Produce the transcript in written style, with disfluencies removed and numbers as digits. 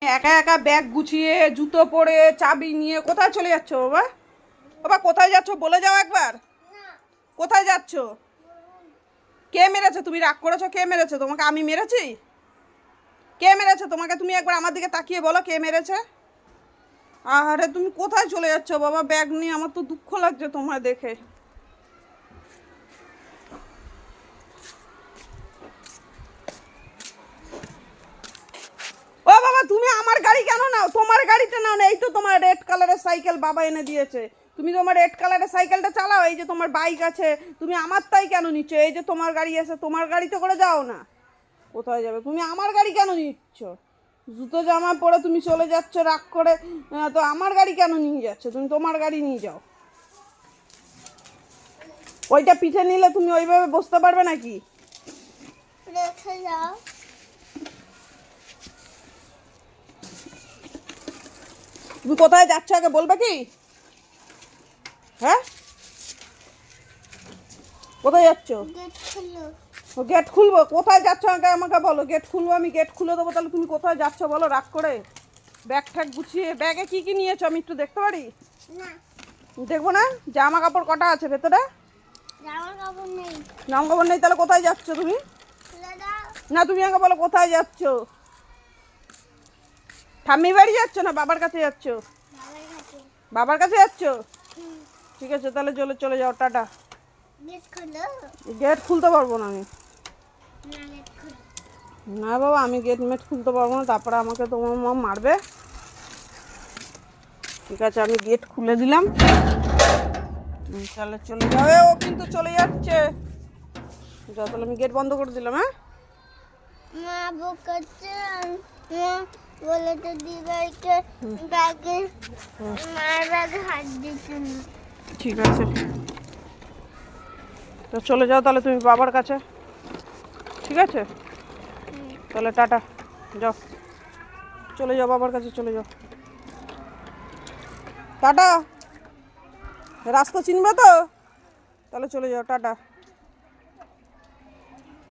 একা একা ব্যাগ গুছিয়ে জুতো পরে চাবি নিয়ে কোথায় চলে যাচ্ছ বাবা? বাবা কোথায় যাচ্ছ বলে যাও একবার। কোথায় যাচ্ছ? কে মেরেছে? তুমি রাগ করেছো? কে মেরেছে তোমাকে? আমি মেরেছি? কে মেরেছে তোমাকে? তুমি একবার আমার দিকে তাকিয়ে বলো কে মেরেছে। আরে তুমি কোথায় চলে যাচ্ছ বাবা ব্যাগ নিয়ে? আমার তো দুঃখ লাগছে তোমায় দেখে। ও বাবা তুমি আমার গাড়ি কেন নাও? তোমার গাড়িটা নাও না, এই তো তোমার রেড কালারের সাইকেল বাবা এনে দিয়েছে। তুমি তোমার রেড কালারের সাইকেলটা চালাও, এই যে তোমার বাইক আছে, তুমি আমার তাই কেন নিচ্ছ? এই যে তোমার গাড়ি আছে, তোমার গাড়িতে করে যাও না। কোথায় যাবে? তুমি আমার গাড়ি কেন নিচ্ছ? জুতো জামা পরে তুমি চলে যাচ্ছ রাগ করে, তো আমার গাড়ি কেন নিয়ে যাচ্ছ? তুমি তোমার গাড়ি নিয়ে যাও। ওইটা পিঠে নিলে তুমি ওইভাবে বসতে পারবে নাকি? রেখে যাও। তুমি কোথায় যাচ্ছ আগে বলবে কি? হ্যাঁ কোথায় যাচ্ছ? গেট খুলো। ও গেট খুলবো? কোথায় যাচ্ছ আগে আমাকে বলো। গেট খুলবো, আমি গেট খুলে দেবো। তাহলে তুমি কোথায় যাচ্ছ বলো রাগ করে? ব্যাগ ঠ্যাগ গুছিয়ে। ব্যাগে কি কি নিয়েছো আমি একটু দেখতে পারি? না, দেখবো না? জামা কাপড় কটা আছে ভেতরে? জামা কাপড় নেই। জামা কাপড় নেই? তাহলে কোথায় যাচ্ছ তুমি? খুলে দাও। না তুমি আগে বলো কোথায় যাচ্ছ। ঠাম্মি বাড়ি যাচ্ছ না বাবার কাছে যাচ্ছ? বাবার কাছে। বাবার কাছে যাচ্ছ? ঠিক আছে তাহলে চলে চলে যাও, টাটা। গেট খুলো। গেট খুলতে পারবো না আমি। না, গেট খুলো। না বাবা আমি গেট মেট খুলতে পারবো না, তারপরে আমাকে তোমার মা মারবে। ঠিক আছে আমি গেট খুলে দিলাম, তুমি তাহলে চলে যাবে। ও কিন্তু চলে যাচ্ছে। যা তাহলে আমি গেট বন্ধ করে দিলাম। হ্যাঁ মা বকাচ্ছে। মা বলে তো দিবাইকে ব্যাগে মার ব্যাগে হাত দিচ্ছে না। ঠিক আছে তো চলে যাও তাহলে তুমি বাবার কাছে। ঠিক আছে তাহলে টাটা, যাও চলে যাও বাবার কাছে, চলে যাও। টাটা। রাস্তা চিনবে তো? তাহলে চলে যাও, টাটা।